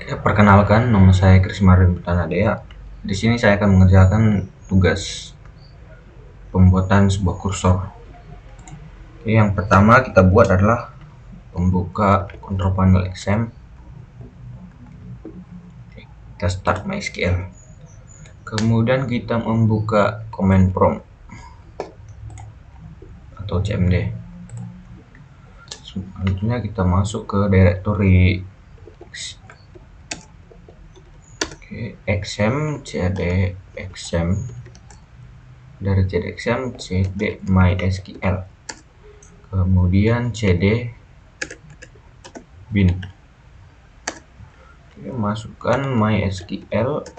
Ya, perkenalkan, nama saya Krismarin Tanadea. Di sini saya akan mengerjakan tugas pembuatan sebuah kursor. Oke, yang pertama kita buat adalah membuka control panel XM. Kita start MySQL. Kemudian kita membuka command prompt atau CMD. Selanjutnya kita masuk ke directory XM cd XM, dari cd XM cd MySQL, kemudian cd bin. Oke, masukkan MySQL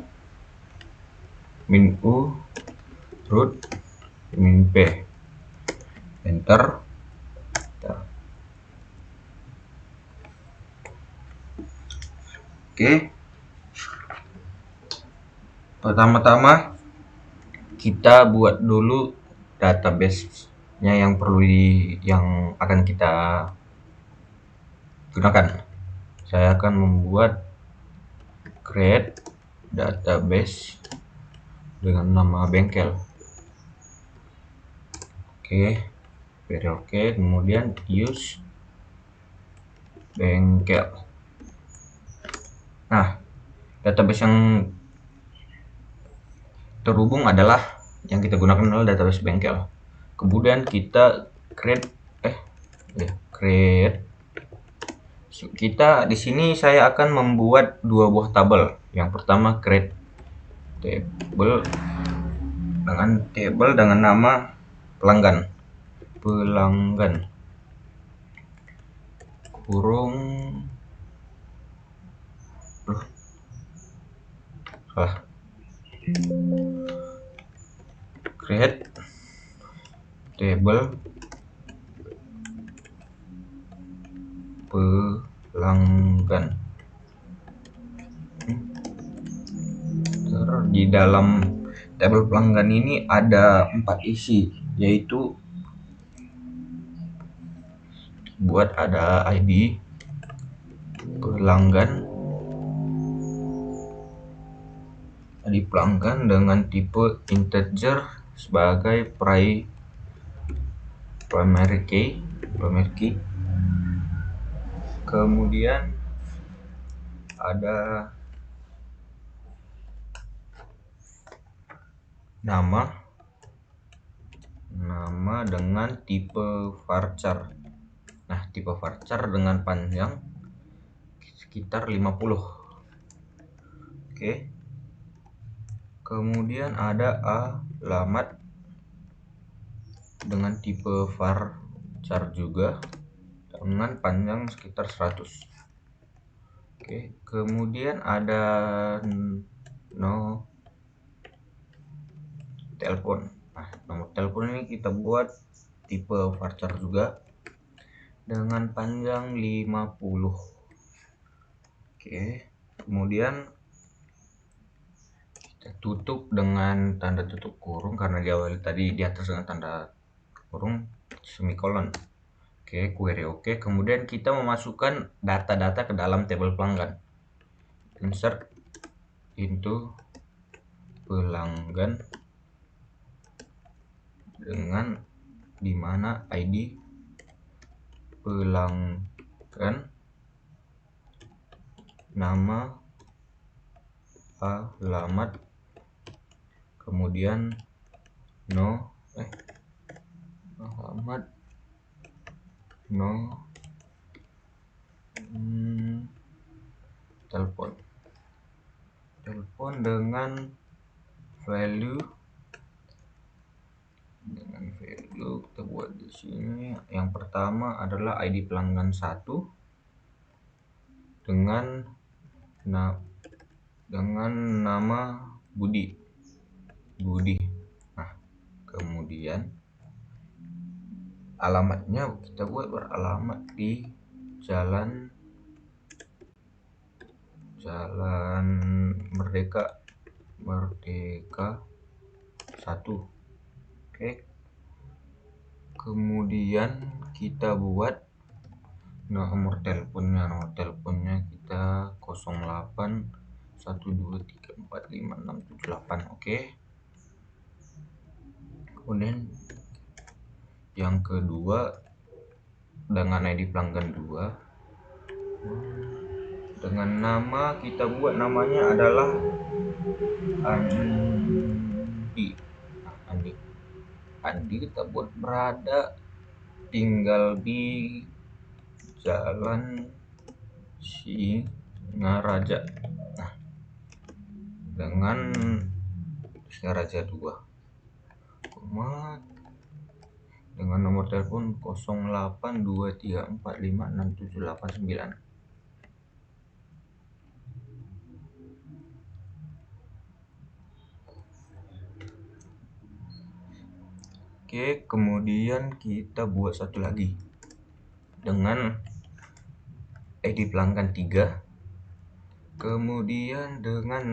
min u root min p, enter. Oke, pertama-tama kita buat dulu database-nya yang yang akan kita gunakan. Saya akan membuat create database dengan nama bengkel. Oke, oke, kemudian use bengkel. Nah, database yang terhubung adalah yang kita gunakan adalah database bengkel. Kemudian kita create kita di sini saya akan membuat dua buah tabel. Yang pertama create table dengan nama pelanggan kurung create table pelanggan. Di dalam tabel pelanggan ini ada 4 isi, yaitu buat ada ID pelanggan dengan tipe integer sebagai primary key. Kemudian ada nama dengan tipe varchar. Nah, tipe varchar dengan panjang sekitar 50. Oke. Kemudian ada alamat dengan tipe varchar juga dengan panjang sekitar 100. Oke, kemudian ada no telepon. Nah, nomor telepon ini kita buat tipe varchar juga dengan panjang 50. Oke, kemudian kita tutup dengan tanda tutup kurung karena diawali tadi di atas dengan tanda kurung semikolon. Oke, query oke. Kemudian kita memasukkan data-data ke dalam tabel pelanggan. Insert into pelanggan dengan dimana ID pelanggan, nama, alamat, kemudian telepon dengan value kita buat di sini. Yang pertama adalah ID pelanggan 1 dengan nama Budi. Nah, kemudian alamatnya kita buat beralamat di Jalan Merdeka 1. Oke. Kemudian kita buat nomor teleponnya kita 0812 08 1234567 oke. Kemudian yang kedua dengan ID pelanggan 2 dengan nama kita buat namanya adalah Andi. Andi kita buat berada tinggal di Jalan Singaraja. Nah, dengan Singaraja 2 dengan nomor telepon 0823456789. Oke, kemudian kita buat satu lagi dengan ID pelanggan 3. Kemudian dengan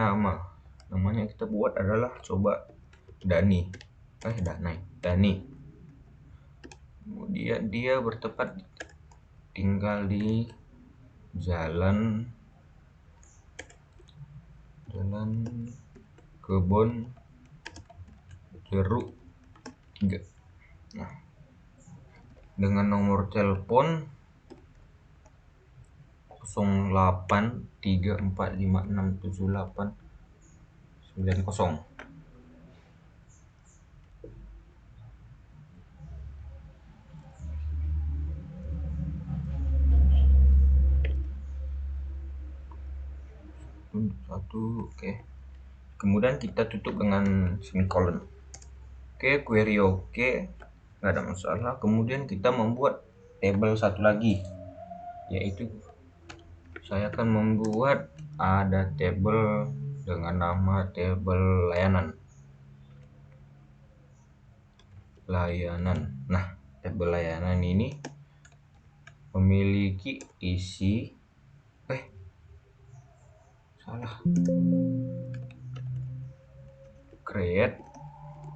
namanya kita buat adalah coba Dani. Kemudian dia bertempat tinggal di Jalan Kebon Jeruk 3. Nah, dengan nomor telepon 0834567890. Oke. Kemudian kita tutup dengan semicolon. Oke, query oke, nggak ada masalah. Kemudian kita membuat tabel satu lagi, yaitu saya akan membuat ada tabel dengan nama tabel layanan. Nah, tabel layanan ini memiliki isi create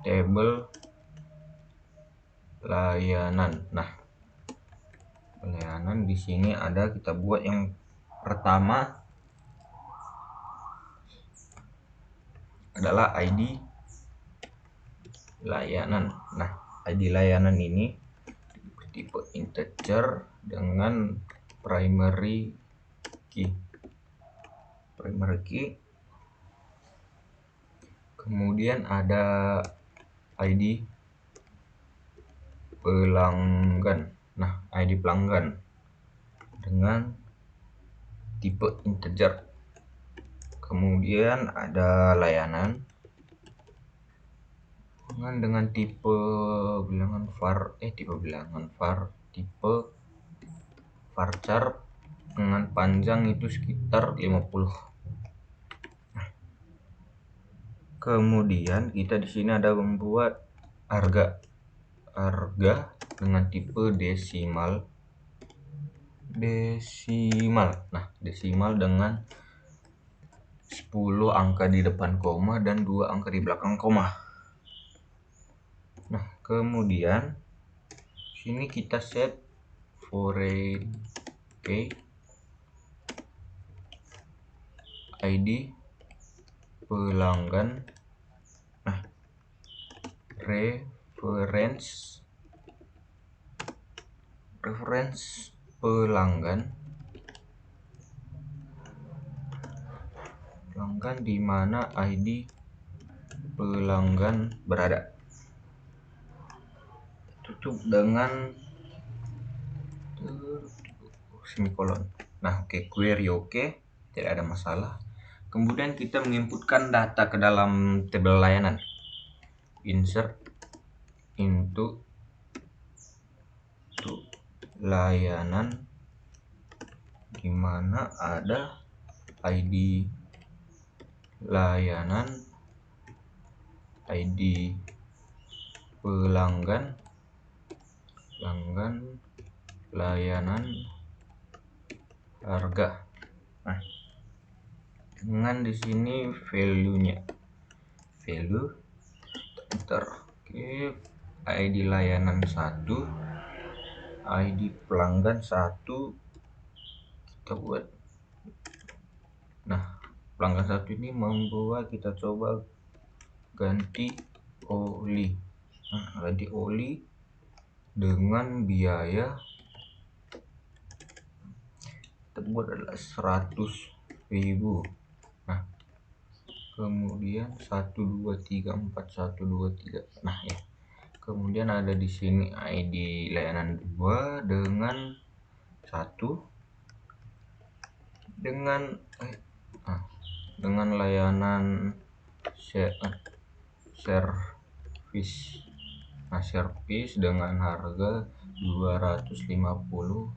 table layanan. Nah, layanan di sini ada, kita buat yang pertama adalah ID layanan. Nah, ID layanan ini tipe integer dengan primary key. Kemudian ada ID pelanggan. Nah, ID pelanggan dengan tipe integer. Kemudian ada layanan dengan tipe bilangan varchar dengan panjang itu sekitar 50. Kemudian kita di sini ada membuat harga dengan tipe desimal. Nah, desimal dengan 10 angka di depan koma dan 2 angka di belakang koma. Nah, kemudian sini kita set foreign key ID pelanggan. Nah, reference pelanggan di mana ID pelanggan berada. Tutup dengan semikolon. Nah, oke, query oke, tidak ada masalah. Kemudian kita menginputkan data ke dalam tabel layanan. Insert into layanan di mana ada ID layanan, ID pelanggan, layanan, harga. Nah, dengan di sini value enter. Oke, ID layanan 1, ID pelanggan 1 kita buat pelanggan satu ini membuat kita coba ganti oli. Nah, ganti oli dengan biaya kita buat adalah 100.000. Nah, kemudian 1234123. Nah ya, kemudian ada di sini ID layanan 2 dengan 1 dengan dengan layanan service. Nah, service dengan harga 250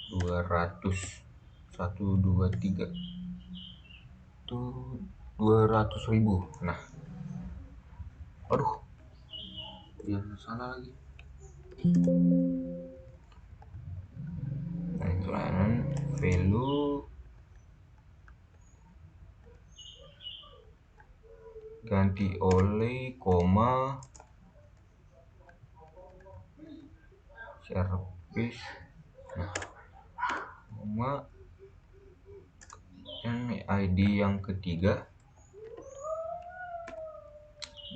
200 123 itu 200.000. Nah, aduh, biar salah lagi. Nah, itu layanan value ganti oli, koma service, nah, koma dan ID yang ketiga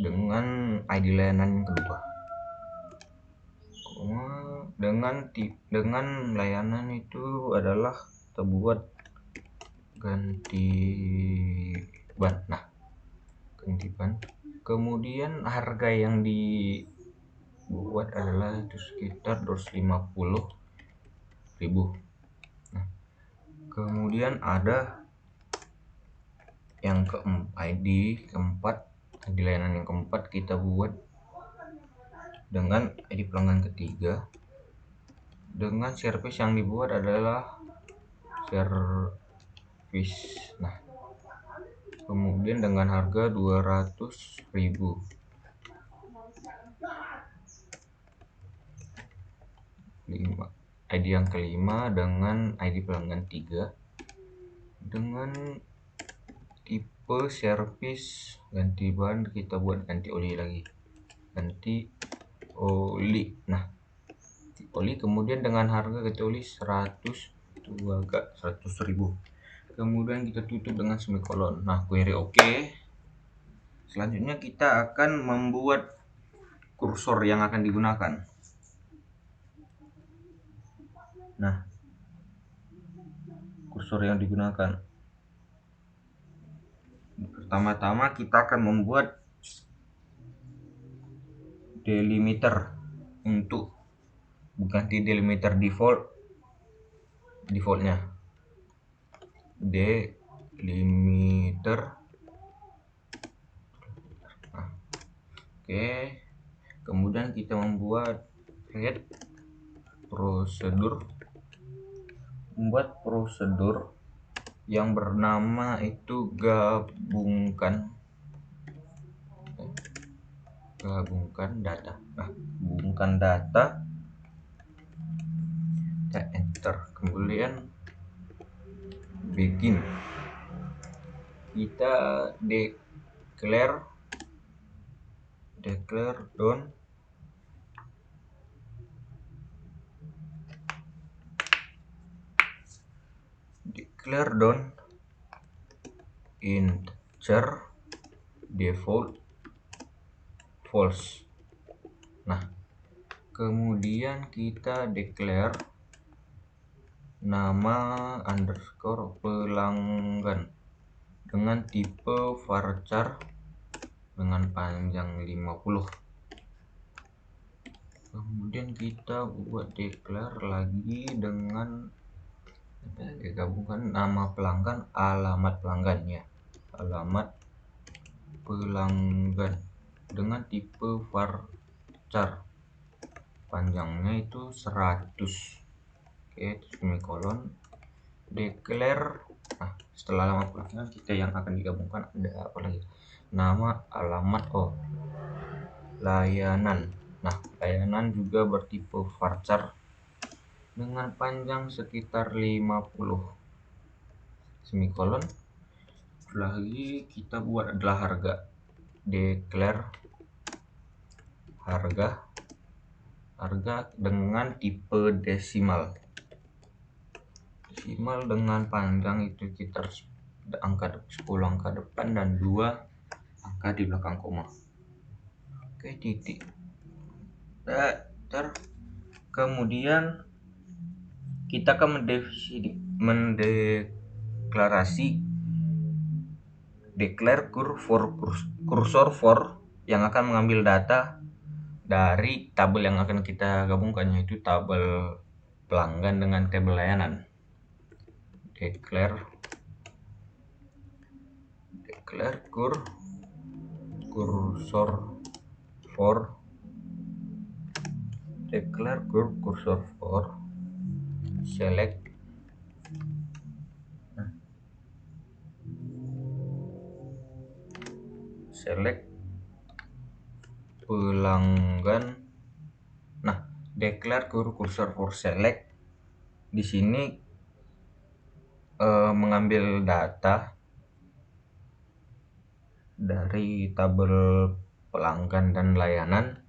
dengan ID layanan yang kedua, koma dengan layanan itu adalah kita buat ganti ban. Nah, ganti ban, kemudian harga yang dibuat adalah itu sekitar 250.000. Nah, kemudian ada yang ID layanan yang keempat kita buat dengan ID pelanggan ketiga dengan service yang dibuat adalah service. Nah, kemudian dengan harga 200.000. ID yang kelima dengan ID pelanggan 3 dengan tipe servis ganti ban, kita buat ganti oli lagi, ganti oli. Nah, oli kemudian dengan harga ganti oli 100.000. Kemudian kita tutup dengan semikolon. Nah, query oke. Selanjutnya kita akan membuat kursor yang akan digunakan. Nah, kursor yang digunakan, pertama-tama kita akan membuat delimiter untuk ganti delimiter defaultnya delimiter. Nah, oke, kemudian kita membuat prosedur yang bernama itu gabungkan data. Nah, gabungkan data, kita enter, kemudian begin, kita declare down integer default false. Nah, kemudian kita declare nama underscore pelanggan dengan tipe varchar dengan panjang 50. Kemudian kita buat declare lagi dengan gabungkan nama pelanggan, alamat pelanggannya, alamat pelanggan dengan tipe varchar panjangnya itu 100. Oke, semikolon, declare. Nah, setelah alamat pelanggan kita yang akan digabungkan ada apa lagi? Nama, alamat, layanan. Nah, layanan juga bertipe varchar dengan panjang sekitar 50. Semikolon. Lagi kita buat adalah harga, declare harga dengan tipe desimal dengan panjang itu sekitar angka 10 angka depan dan 2 angka di belakang koma. Oke, titik. Kemudian kita akan mendeklarasi declare cursor for yang akan mengambil data dari tabel yang akan kita gabungkan, yaitu tabel pelanggan dengan tabel layanan. Declare cursor for select pelanggan. Nah, declare cursor for select di sini mengambil data dari tabel pelanggan dan layanan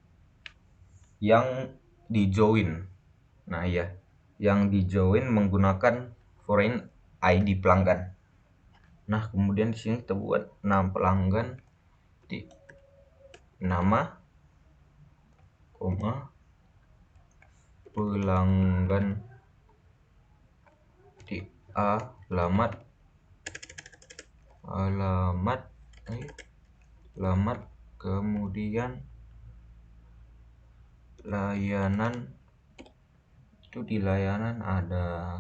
yang di join. Nah ya, yang di join menggunakan foreign ID pelanggan. Nah, kemudian di sini kita buat nama pelanggan di nama, koma, pelanggan di alamat, kemudian layanan. Itu di layanan ada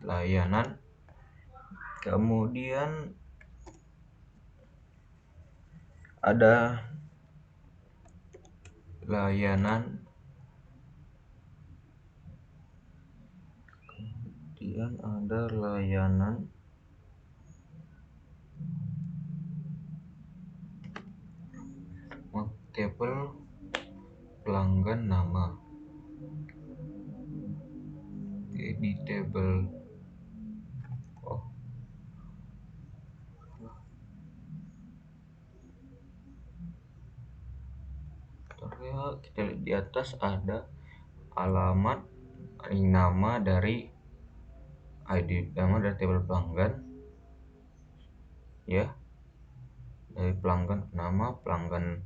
layanan, kemudian ada layanan, tabel pelanggan nama. Di tabel kita lihat di atas ada alamat, nama dari ID, nama dari tabel pelanggan ya, dari pelanggan, nama pelanggan,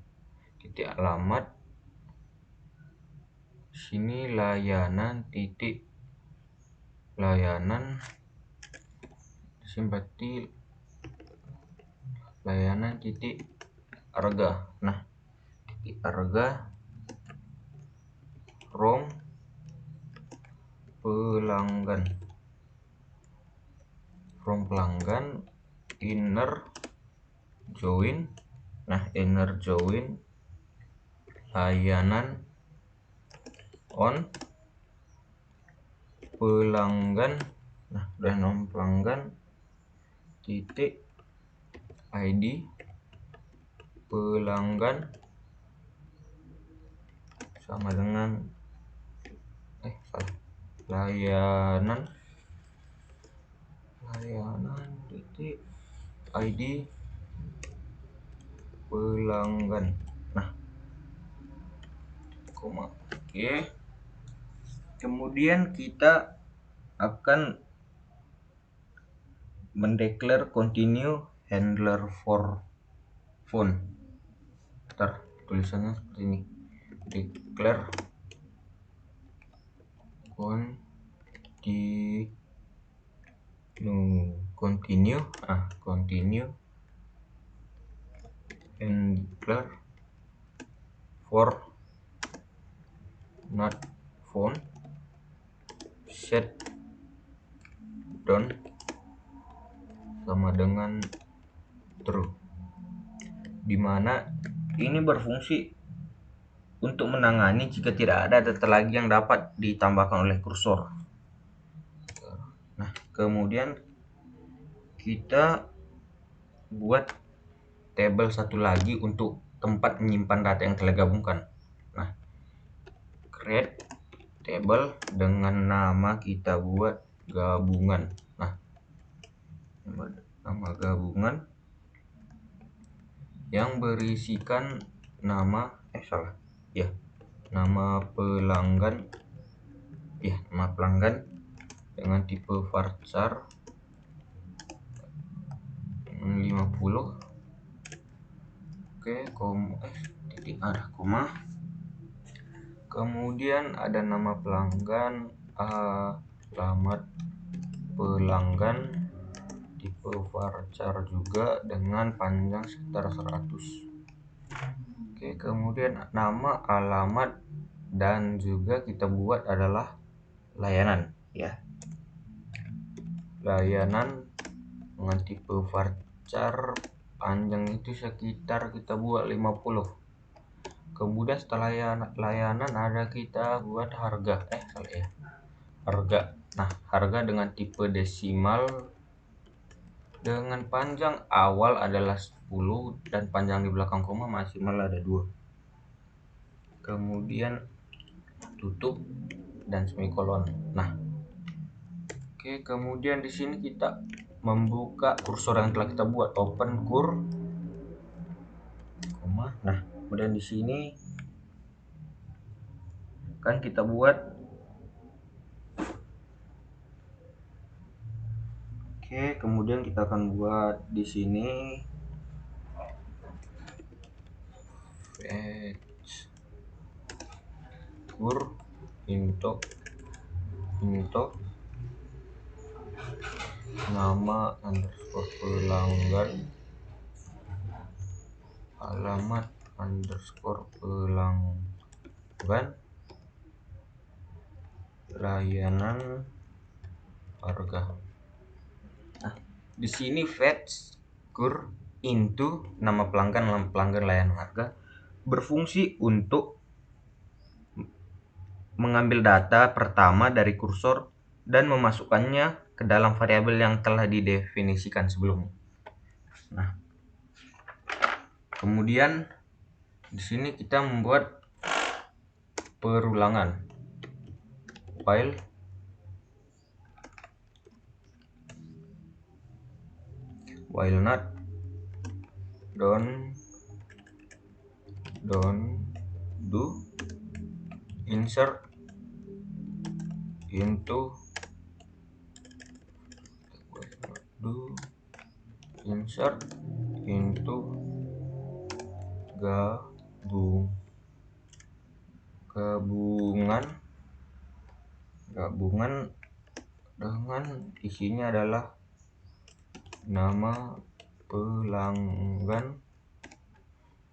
titik alamat, sini layanan, titik layanan, sini berarti layanan, titik harga. Nah, titik harga from pelanggan inner join. Nah, inner join layanan on pelanggan. Nah, udah nom pelanggan, titik ID pelanggan sama dengan layanan titik ID pelanggan. Nah, koma. Oke. Kemudian kita akan mendeklar continue handler for phone. Tulisannya seperti ini. Declare continue handler for not phone set down sama dengan true, dimana ini berfungsi untuk menangani jika tidak ada data lagi yang dapat ditambahkan oleh kursor. Nah, kemudian kita buat tabel satu lagi untuk tempat menyimpan data yang telah gabungkan. Nah, create table dengan nama kita buat gabungan. Nah, nama gabungan yang berisikan nama nama pelanggan nama pelanggan dengan tipe varchar 50. Oke, titik ada koma. Kemudian ada nama pelanggan, alamat pelanggan tipe varchar juga dengan panjang sekitar 100. Oke, kemudian nama, alamat, dan juga kita buat adalah layanan ya. Layanan dengan tipe varchar panjang itu sekitar kita buat 50. Kemudian setelah layanan ada kita buat harga, harga. Nah, harga dengan tipe desimal dengan panjang awal adalah 10 dan panjang di belakang koma maksimal ada 2. Kemudian tutup dan semikolon. Nah, oke, kemudian di sini kita membuka kursor yang telah kita buat, open kur, koma. Nah, kemudian di sini kan kita buat, oke, kemudian kita akan buat di sini fetch kur into nama underscore pelanggan, alamat underscore pelanggan, layanan, harga. Nah, di sini fetch kur into nama pelanggan, layanan, harga berfungsi untuk mengambil data pertama dari kursor dan memasukkannya ke dalam variabel yang telah didefinisikan sebelumnya. Nah, kemudian di sini kita membuat perulangan while not don't do insert into gabungan dengan isinya adalah nama pelanggan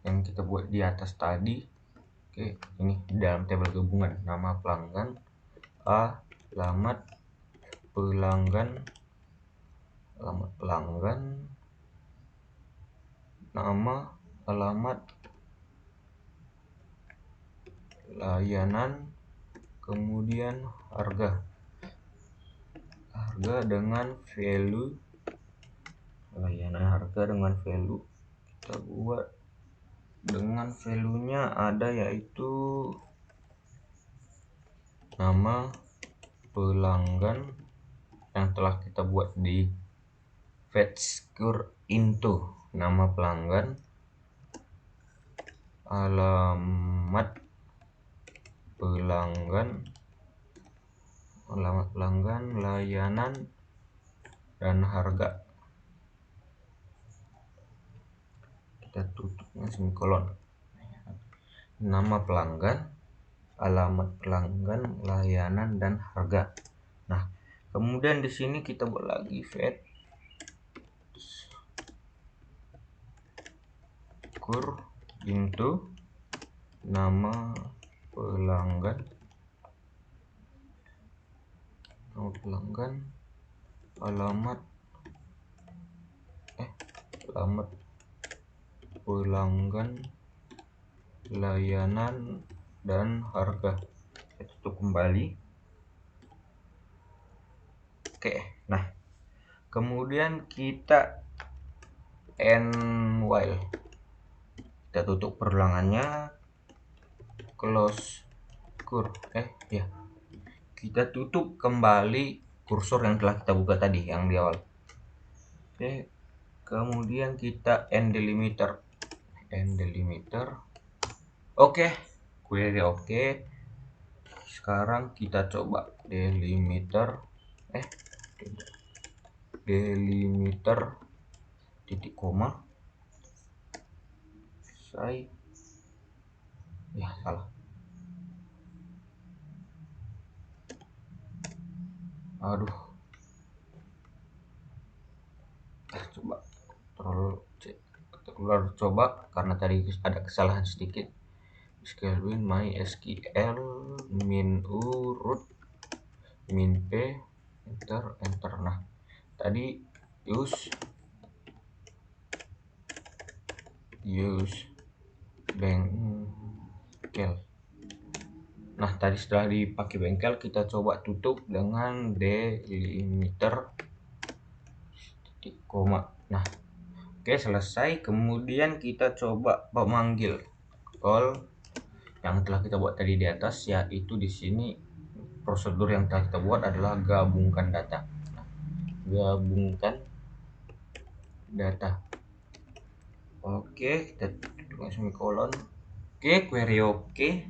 yang kita buat di atas tadi. Oke, ini di dalam tabel gabungan, nama pelanggan, alamat pelanggan, nama, alamat, layanan, kemudian harga dengan value, layanan, harga dengan value kita buat dengan value-nya ada yaitu nama pelanggan yang telah kita buat di fetch kur into nama pelanggan, alamat pelanggan, layanan, dan harga. Kita tutupnya semikolon. Nama pelanggan, alamat pelanggan, layanan, dan harga. Nah, kemudian di sini kita buat lagi fetch kur into nama pelanggan, alamat pelanggan, layanan, dan harga. Kita tutup kembali. Oke, nah kemudian kita end while, kita tutup perulangannya, close kur, kita tutup kembali kursor yang telah kita buka tadi yang di awal. Oke, kemudian kita end delimiter. Oke, query oke. Sekarang kita coba delimiter titik koma saya salah, coba coba karena tadi ada kesalahan sedikit. Kelvin MySQL min u root min p enter. Nah tadi use bengkel. Nah tadi setelah dipakai bengkel, kita coba tutup dengan delimiter titik koma. Nah oke, selesai. Kemudian kita coba memanggil call yang telah kita buat tadi di atas, yaitu di sini prosedur yang telah kita buat adalah gabungkan data. Nah, gabungkan data. Oke, kita tutup semikolon. Oke, query oke.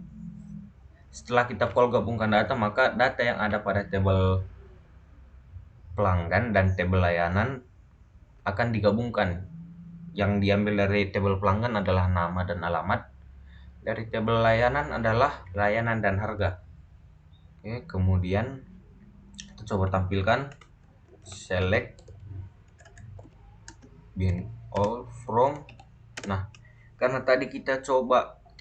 Setelah kita call gabungkan data, maka data yang ada pada tabel pelanggan dan tabel layanan akan digabungkan. Yang diambil dari tabel pelanggan adalah nama dan alamat. Dari tabel layanan adalah layanan dan harga. Oke, kemudian kita coba tampilkan select bin all from. Nah, karena tadi kita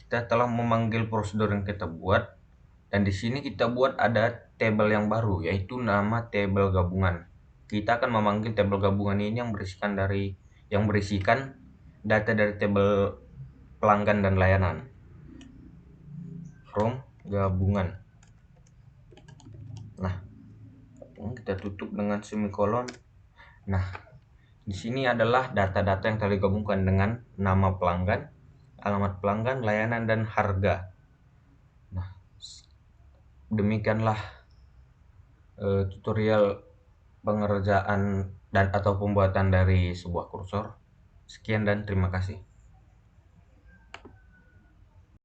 telah memanggil prosedur yang kita buat, dan di sini kita buat ada tabel yang baru, yaitu nama tabel gabungan. Kita akan memanggil tabel gabungan ini yang berisikan data dari tabel pelanggan dan layanan. From gabungan. Nah, kita tutup dengan semikolon. Nah, di sini adalah data-data yang telah digabungkan dengan nama pelanggan, alamat pelanggan, layanan, dan harga. Nah, demikianlah tutorial pengerjaan dan atau pembuatan dari sebuah kursor. Sekian dan terima kasih.